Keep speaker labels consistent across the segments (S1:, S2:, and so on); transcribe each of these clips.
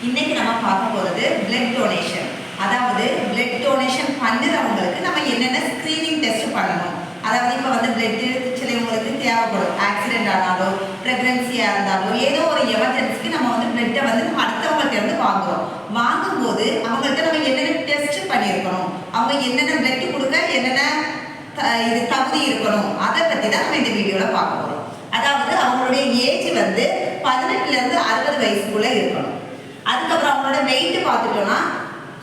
S1: இன்னைக்கு நம்ம பார்க்க போகிறது பிளட் டொனேஷன். அதாவது பிளட் டொனேஷன் பண்ணுறவங்களுக்கு நம்ம என்னென்ன ஸ்க்ரீனிங் டெஸ்ட் பண்ணணும். அதாவது இப்போ பிளட்டு சிலவங்களுக்கு தேவைப்படும். ஆக்சிடென்ட் ஆனாலும் ப்ரெக்னன்சியாக இருந்தாலும் ஏதோ ஒரு எமர்ஜென்சிக்கு நம்ம பிளட்டை நம்ம அடுத்தவங்கள்ட்ட இருந்து வாங்குறோம். வாங்கும்போது அவங்கள்ட்ட நம்ம என்னென்ன டெஸ்ட் பண்ணியிருக்கணும், அவங்க என்னென்ன பிளட்டு கொடுக்க என்னென்ன இது தகுதி இருக்கணும், அதை பற்றி தான் நம்ம இந்த வீடியோவில் பார்க்க போகிறோம். அதாவது அவங்களுடைய ஏஜ் 18லேருந்து 60 வயசுக்குள்ளே இருக்கணும். அதுக்கப்புறம் அவங்களோட வெயிட் பார்த்துட்டோம்னா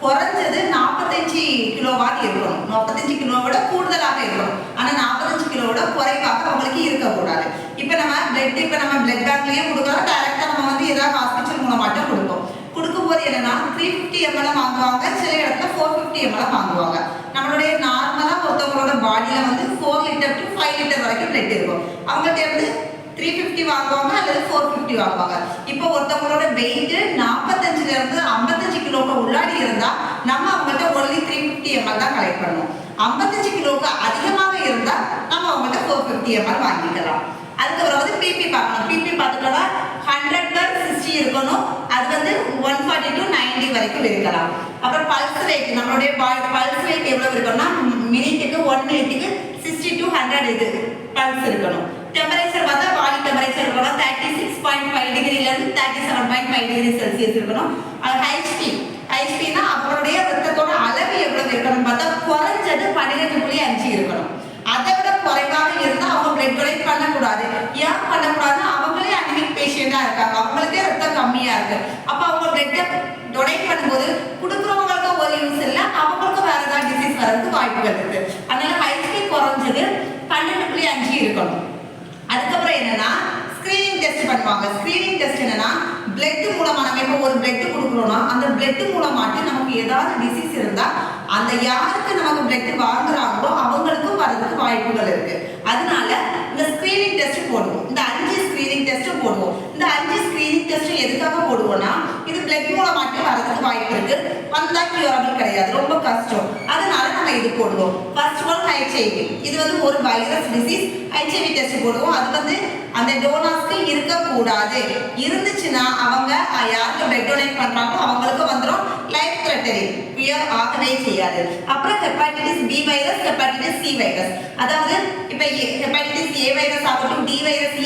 S1: குறைஞ்சது 45 கிலோவாக இருக்கணும். 45 கிலோவோட கூடுதலாக இருக்கணும். ஆனால் 45 கிலோவோட குறைவாக அவங்களுக்கு இருக்கக்கூடாது. இப்போ நம்ம பிளட் பேங்க்லேயே கொடுக்குறோம். டைரெக்டாக நம்ம ஏதாவது ஹாஸ்பிட்டல் மூலமாட்டம் கொடுப்போம். கொடுக்கும்போது என்னன்னா 350 ml வாங்குவாங்க, சில இடத்துல 450 ml வாங்குவாங்க. நம்மளுடைய நார்மலாக ஒருத்தவங்களோட பாடியில் 4 லிட்டர் டு 5 லிட்டர் வரைக்கும் பிளட் இருக்கும். அவங்கள்ட்ட 350 வாங்குவாங்க அல்லது 450 வாங்குவாங்க. இப்போ ஒருத்தவங்களோட வெயிட் 45லேருந்து 55 கிலோக்கு உள்ளாடி இருந்தால் நம்ம அவங்கள்ட்ட ஒன்லி 350 ml தான் கலெக்ட் பண்ணுவோம். 55 கிலோவுக்கு அதிகமாக இருந்தால் நம்ம அவங்கள்ட்ட 450 ml வாங்கிக்கலாம். அதுக்கப்புறம் பிபி பார்க்கணும். பிபி பார்த்துட்டோம்னா 100/60 இருக்கணும். அது 140 to 90 வரைக்கும் இருக்கலாம். அப்புறம் பல்ஸ் ரேட், நம்மளுடைய பல்ஸ் ரேட் எவ்வளோ இருக்கணும்னா மினிட்டுக்கு 1 மினிட்டுக்கு 60 to 100 இது பல்ஸ் இருக்கணும். டெம்பரேச்சர் பார்த்தா பாடி டெம்பரேச்சர் இருக்கணும் 36.5 டிகிரிலேருந்து 37.5 டிகிரி செல்சியஸ் இருக்கணும். ஹைச்பினா அவங்களுடைய ரத்தத்தோட அளவு எவ்வளவு இருக்கணும் பார்த்தா குறைஞ்சது 12.5 இருக்கணும். அதை விட குறைவாக இருந்தால் அவங்க பிளட் டொனேட் பண்ணக்கூடாது. ஏன் பண்ணக்கூடாதுன்னா அவங்களே அனிமிக் பேஷண்டாக இருக்காங்க, அவங்களுக்கே ரத்தம் கம்மியாக இருக்கு. அப்போ அவங்க பிளட்டை டொனேட் பண்ணும்போது கொடுக்குறவங்களுக்கு ஒரு யூஸ் இல்லை, அவங்களுக்கும் வேற ஏதாவது டிசீஸ் வர்றதுக்கு வாய்ப்புகள் இருக்கு. அதனால ஹைச்பி குறைஞ்சது 12.5 இருக்கணும். அதுக்கப்புறம் என்னன்னா ஸ்கிரீனிங் டெஸ்ட் பண்ணுவாங்க. ஸ்கிரீனிங் டெஸ்ட் என்னன்னா பிளட் மூலமா நம்ம இப்போ ஒரு பிளட் கொடுக்குறோம்னா அந்த பிளட் மூலமாட்டு நமக்கு ஏதாவது டிசீஸ் இருந்தா அந்த யாருக்கு நமக்கு பிளட் வாங்குறாங்களோ அவங்களுக்கும் வரதுக்கு வாய்ப்புகள் இருக்கு. அதனால இந்த ஸ்கிரீனிங் டெஸ்ட் போடுவோம். இந்த 5 ஸ்கிரீனிங் டெஸ்ட் போடுவோம். இந்த 5 ஸ்கிரீனிங் டெஸ்ட் எதுக்காக போடுவோம்னா இது பிளட் மூலமாட்டு வரதுக்கு வாய்ப்பு இருக்கு. வந்தா கியூரபிள் கிடையாது, ரொம்ப கஷ்டம். அதனால நம்ம இது போடுவோம். First one HIV. இது ஒரு வைரஸ் டிசீஸ். ஹெச்ஐவி டெஸ்ட் போடுவோம். அது அந்த டோனர்ஸ்க்கு இருக்கக்கூடாது. இருந்துச்சுன்னா அவங்க யாருக்கு பிளட் டொனேட் பண்றாங்களோ அவங்களுக்கு வந்துடும் லைஃப் த்ரெட்டனிங், உயிர் ஆகவே செய்யாது. அப்புறம் hepatitis B virus, hepatitis C virus. அதாவது இப்போ ஹெப்பாட்டிட்டிஸ் ஏ வைரஸ் ஆகட்டும், டி வைரஸ்,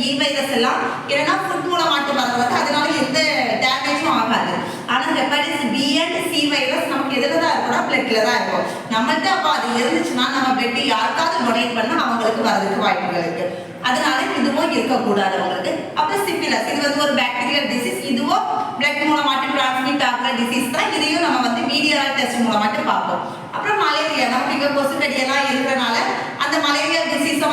S1: இ வைரஸ் எல்லாம் என்னன்னா ஃபுட் மூலமாட்டு வர்றது, அதனால எந்த டேமேஜும் ஆகாது. ஆனால் hepatitis B and C virus நமக்கு எதில் தான் இருக்கும்னா பிளட்ல தான் இருக்கும். நம்மள்ட்ட அப்போ அது இருந்துச்சுன்னா நம்ம பிளட் யாருக்காவது டொனேட் பண்ண அவங்களுக்கு வரதுக்கு வாய்ப்புகள் இருக்கு. அதனால இதுவும் இருக்கக்கூடாது அவங்களுக்கு. அப்புறம் சிபிலஸ், இது ஒரு பாக்டீரியல் டிசீஸ். இதுவும் பிளட் மூலமாட்டு டிரான்ஸ்மிட் ஆகிற டிசீஸ் தான். இதையும் நம்ம VDRL டெஸ்ட் மூலமாட்டு பார்ப்போம். அப்புறம் மலேரியா, நமக்கு இங்கே கொசு கடியெல்லாம் இருக்கிறனால அந்த மலேரியா டிசீஸை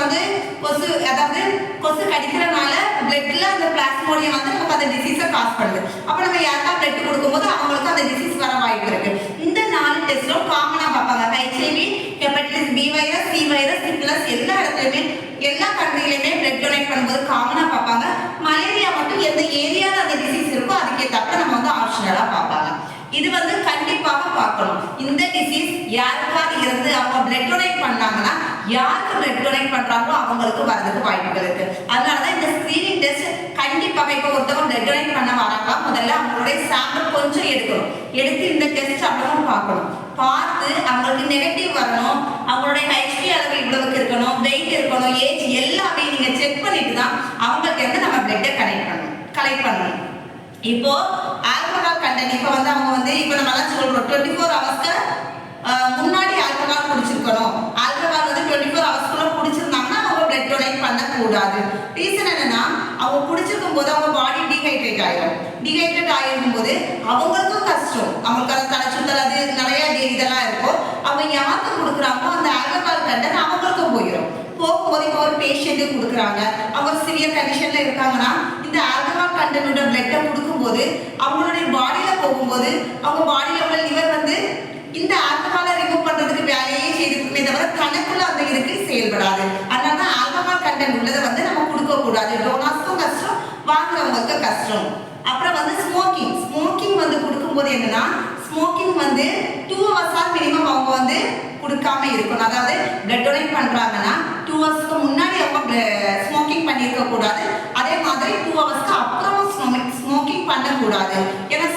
S1: கொசு கடிக்கிறனால பிளட்ல அந்த பிளாஸ்மோடியம் நமக்கு அந்த டிசீஸை காஸ் பண்ணுது. அப்போ நம்ம யாருக்கா பிளட் கொடுக்கும்போது அவங்களுக்கு அந்த டிசீஸ் வர வாய்ப்பு இருக்கு. இந்த 4 டெஸ்ட்டும் காமனா பார்ப்பாங்க. HIV, hepatitis B virus, C virus, syphilis எல்லா இடத்துலையுமே எல்லா கண்ட்ரிலையுமே பிளட் டொனேட் பண்ணும்போது காமனா பார்ப்பாங்க. மலேரியா மட்டும் எந்த ஏரியாவில் அந்த டிசீஸ் இருக்கோ அதுக்கேற்றப்ப நம்ம ஆப்ஷனலா பார்ப்பாங்க. இது கண்டிப்பாக பார்க்கணும். இந்த டிசீஸ் யாருக்காவது இருந்து அவங்க பிளட் டொனேட் பண்ணாங்கன்னா யாருக்கு பிளட் டொனேட் பண்றாங்களோ அவங்களுக்கு வரதுக்கு வாய்ப்புகள் இருக்கு. அதனாலதான் இந்த ஸ்கிரீனிங் டெஸ்ட் கண்டிப்பாக இப்போ ஒருத்தவங்க பிளட் டொனேட் பண்ண வராங்க, முதல்ல அவங்களுடைய சாம்பிள் கொஞ்சம் எடுக்கணும். எடுத்து இந்த டெஸ்ட் அப்புறமா பார்க்கணும். பார்த்து அவங்களுக்கு நெகட்டிவ் வரணும், அவங்களுடைய ஹெச்பி அளவு இவ்வளவுக்கு இருக்கணும், வெயிட் இருக்கணும், ஏஜ் எல்லாமே நீங்க செக் பண்ணிட்டு தான் அவங்கள்ட்ட இருந்து நம்ம பிளட்டை கலெக்ட் பண்ணணும். இப்போ ஆல்கஹால் கண்டென்ட் இப்போ அவங்க இப்போ நம்ம எல்லாம் சொல்றோம் 24 ஹவர்ஸ்க்கு முன்னாடி ஆல்கஹால் குடிச்சிருக்கணும். ஆல்கஹால் 24 ஹவர்ஸ்க்குள்ள குடிச்சிருந்தாங்கன்னா அவங்க பிளட் டொனேட் பண்ணக்கூடாது. ரீசன் என்னன்னா அவங்க குடிச்சிருக்கும் போது அவங்க பாடி டீஹைட்ரேட் ஆயிடும். டீஹைட்ரேட் ஆகிருக்கும் போது அவங்களுக்கும் கஷ்டம், அவங்களுக்கு அந்த தலைச்சுத்தல் அது நிறைய இதெல்லாம் இருக்கும். அவங்க யாருக்கு கொடுக்குறாங்களோ அந்த ஆல்கஹால் கண்டென்ட் அவங்களுக்கும் போயிடும். போகும்போது இப்போ ஒரு பேஷண்ட்டுக்கு கொடுக்குறாங்க, அவங்க சிவியர் கண்டிஷன்ல இருக்காங்கன்னா இந்த ஆல்கஹால் கண்டென்ட்டோட பிளட்டை கொடுக்கும்போது அவங்களுடைய பாடியில போகும்போது அவங்க பாடியில உள்ள லிவர் இந்த ஆல்கஹாலை ரிமூவ் பண்றதுக்கு வேலையே செய்திருக்குமே தவிர தனக்குள்ள அந்த இதுக்கு செயல்படாது. அதனால ஆல்கஹால் கண்டென்ட் உள்ளதை நம்ம கொடுக்க கூடாது. டோனர்ஸ்க்கும் கஷ்டம், வாங்குறவங்களுக்கு கஷ்டம். அப்புறம் ஸ்மோக்கிங் கொடுக்கும்போது என்னன்னா ஸ்மோக்கிங் 2 ஹவர்ஸ் மினிமம் அவங்க கொடுக்காம இருக்கணும். அதாவது பிளட் டொனேட் பண்றாங்கன்னா 2 ஹவர்ஸ்க்கு முன்னாடி அவங்க ஸ்மோக்கிங் பண்ணியிருக்க கூடாது. அதே மாதிரி 2 ஹவர்ஸ்க்கு அப்புறம் ஸ்மோக்கிங் பண்ணக்கூடாது. ஏன்னா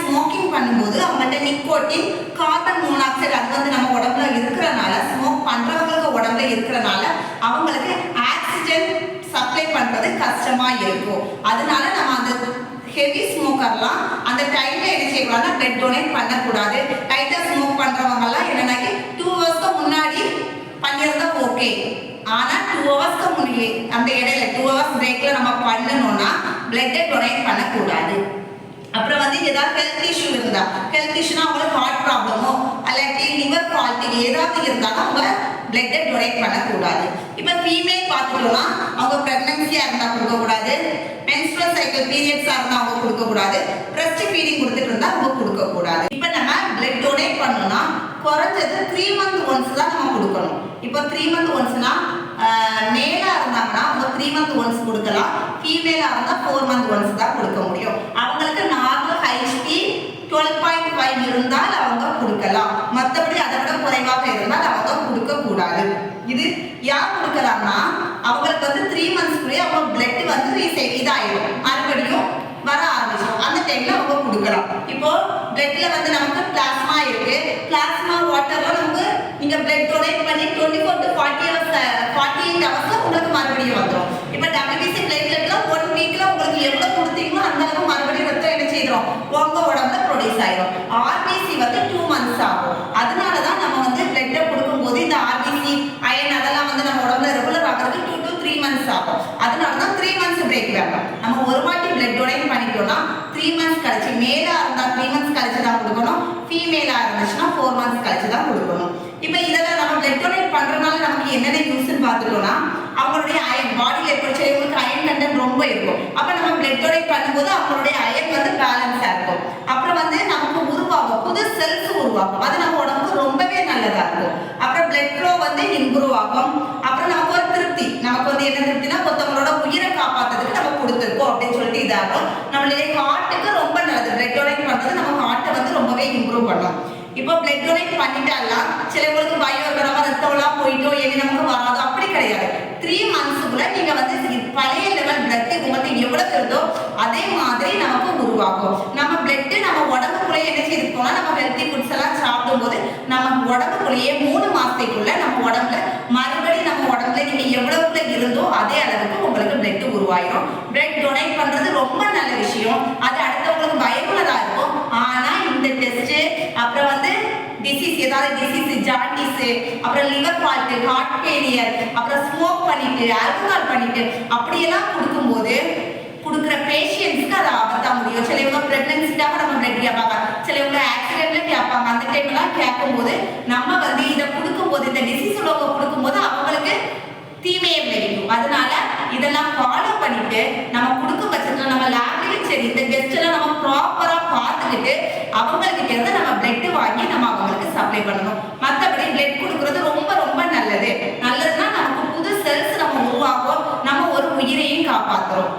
S1: அதனால நம்ம அந்த ஹெவி ஸ்மோக்கர்லாம் அந்த டைம்ல என்ன செய்யக்கூடாதுன்னா பிளட் டொனேட் பண்ணக்கூடாது. லைட்டா ஸ்மோக் பண்றவங்கலாம் என்னன்னா 2 ஹவர்ஸ்க்கு முன்னாடி பண்ணியிருந்தா ஓகே. ஆனா 2 ஹவர்ஸ்க்கு முன்னாடி அந்த இடையில 2 ஹவர்ஸ் பிரேக்ல நம்ம பண்ணணும்னா பிளட் டொனேட் பண்ணக்கூடாது. அப்புறம் வந்து ஏதாவது ஹெல்த் இஷ்யூ இருந்தா, ஹெல்த் இஷ்யூனா அவங்களுக்கு ஹார்ட் ப்ராப்ளமோ அல்லாட்டி லிவர் ஃபால்ட் ஏதாவது இருந்தாலும் அவங்க பிளட்டை டொனேட் பண்ணக்கூடாது. இப்போ ஃபீமேல் பார்த்துட்டோம்னா அவங்க ப்ரெக்னன்சியாக இருந்தால் கொடுக்கக்கூடாது, மென்ஸ்ட்ரல் சைக்கிள் பீரியட்ஸாக இருந்தால் அவங்க கொடுக்கக்கூடாது, பிரஸ்ட் ஃபீடிங் கொடுத்துட்டு இருந்தால் அவங்க கொடுக்கக்கூடாது. இப்போ நம்ம பிளட் டொனேட் பண்ணணும்னா குறைஞ்சது 3 months ஒன்ஸ் தான் நம்ம கொடுக்கணும். இப்போ 3 months ஒன்ஸ்னா மேலாக இருந்தாங்கன்னா அவங்க 3 months ஒன்ஸ் கொடுக்கலாம், ஃபீமேலாக இருந்தால் 4 months ஒன்ஸ் தான் கொடுக்க முடியும். அவங்களுக்கு நார்மல் ஹைச்பி 12.5 இருந்தால் அவங்க கொடுக்கலாம், மற்றபடி அதை விட குறைவாக இருந்தால் அவங்க கொடுக்கக்கூடாது. இது யார் கொடுக்கலாம்னா அவங்களுக்கு வந்து 3 months அவங்க பிளட் வந்து இதாயிடும், மறுபடியும் வர ஆரம்பிச்சிடும். அந்த டைம்ல அவங்க கொடுக்கலாம். இப்போ பிளட்ல வந்து நமக்கு பிளாஸ்மா இருக்கு, பிளாஸ்மா வாட்டர்ல நமக்கு நீங்க பிளட் டொனேட் பண்ணி 24 to 48 ஹவர்ஸ்ல உங்களுக்கு மறுபடியும் வந்துடும். இப்போ WBC பிளேட்லெட்ல 1 வீக்ல உங்களுக்கு எவ்வளவு கொடுத்தீங்களோ அந்த அளவுக்கு மறுபடியும் ரத்தம் என்ன செய்யறோம் உங்க உடம்புல ப்ரொடியூஸ் ஆயிடும். RBC வந்து 2 months ஆகும். அதனாலதான் நம்ம வந்து பிளட்டை கொடுக்கும்போது இந்த RBC அயன் அதெல்லாம் வந்து நம்ம உடம்புல ரெகுலர் ஆகிறதுக்கு 2 to 3 months ஆகும். அதனாலதான் 3 months பிரேக் வேணும். நம்ம ஒரு வாட்டி பிளட் டொனேட் பண்ணிட்டோம்னா 3 months கழிச்சு, மேலா இருந்தா 3 months கழிச்சு தான் கொடுக்கணும், ஃபீமேலா இருந்துச்சுன்னா 4 months கழிச்சு தான் கொடுக்கணும். இப்போ இதெல்லாம் நம்ம பிளட் டொனேட் பண்றதுனால நமக்கு என்னென்ன யூஸ்ன்னு பார்த்துட்டோம்னா அவங்களுடைய அயன் பாடியில் எப்படி உங்களுக்கு அயன் கண்டென்ட் ரொம்ப இருக்கும். அப்போ நம்ம பிளட் டொனேட் பண்ணும்போது அவங்களுடைய அயன் வந்து பேலன்ஸாக இருக்கும். அப்புறம் வந்து நமக்கு உருவாகும், புது செல்ஸ் உருவாகும், அது நம்ம உடம்புக்கு ரொம்பவே நல்லதாக இருக்கும். அப்புறம் பிளட் ஃப்ளோ வந்து இம்ப்ரூவ் ஆகும். அப்புறம் நமக்கு ஒரு திருப்தி, நமக்கு வந்து என்ன திருப்தினா ஒருத்தவங்களோட உயிரை காப்பாற்றுறதுக்கு நம்ம கொடுத்துருக்கோம் அப்படின்னு சொல்லிட்டு இதாகும். நம்மளுடைய ஹார்ட்டுக்கு ரொம்ப நல்லது. பிளட் டொனேட் பண்ணுறது நம்ம ஹார்ட்டை வந்து ரொம்பவே இம்ப்ரூவ் பண்ணும். இப்போ பிளட் டொனேட் பண்ணிட்டாலாம் சிலவங்களுக்கு பயம் இருக்கிறவங்க ரத்தம்லாம் போயிட்டோ இனி நமக்கு வராது, அப்படி கிடையாது. 3 monthsக்குள்ள நீங்க வந்து பழைய லெவல் பிளட் உங்களுக்கு எவ்வளவு இருந்தோ அதே மாதிரி நமக்கு உருவாகும். நம்ம பிளட் நம்ம உடம்புக்குள்ளேயே என்ன செய்திருக்கோம்னா நம்ம ஹெல்த்தி ஃபுட்ஸ் எல்லாம் சாப்பிடும் போது நம்ம உடம்புக்குள்ளேயே 3 மாசத்துக்குள்ள நம்ம உடம்புல மறுபடியும் நம்ம உடம்புல நீங்க எவ்வளவுக்குள்ள இருந்தோ அதே அளவுக்கு உங்களுக்கு பிளட் உருவாயிரும். பிளட் டொனேட் பண்றது ரொம்ப நல்ல விஷயம். அது அடுத்தவங்களுக்கு பயனுள்ளதா இருக்கும். ஆனா இந்த டெஸ்ட் அப்புறம் வந்து டிசீஸ், ஏதாவது டிசீஸ், ஜாண்டிஸ், அப்புறம் லிவர் ஃபால்ட், ஹார்ட் ஃபெயிலியர், அப்புறம் ஸ்மோக் பண்ணிட்டு ஆல்கஹால் பண்ணிட்டு அப்படியெல்லாம் கொடுக்கும்போது கொடுக்குற பேஷியன்ஸ்க்கு அது ஆபத்தா முடியும். சிலவங்க பிரெக்னன்சிக்காக நம்ம பிளட் கேட்பாங்க, சிலவங்க ஆக்சிடென்ட்ல கேட்பாங்க. அந்த டைம்லாம் கேட்கும்போது நம்ம வந்து இதை கொடுக்கும்போது இந்த டிசீஸ் உள்ளவங்க கொடுக்கும்போது அவங்களுக்கு தீமையை விளைவிக்கும். அதனால இதெல்லாம் ஃபாலோ பண்ணிட்டு நம்ம கொடுக்கும் பட்சத்தில் நம்ம லேப்லயும் சரி இந்த டெஸ்ட் எல்லாம் நம்ம ப்ராப்பரா பார்த்துக்கிட்டு அவங்ககிட்ட இருந்து நம்ம பிளட் வாங்கி நம்ம அவங்களுக்கு சப்ளை பண்ணணும். மற்றபடி பிளட் கொடுக்கறது ரொம்ப ரொம்ப நல்லது. நல்லதுன்னா நமக்கு புது செல்ஸ் நம்ம உருவாக்கும், நம்ம ஒரு உயிரையும் காப்பாற்றுறோம்.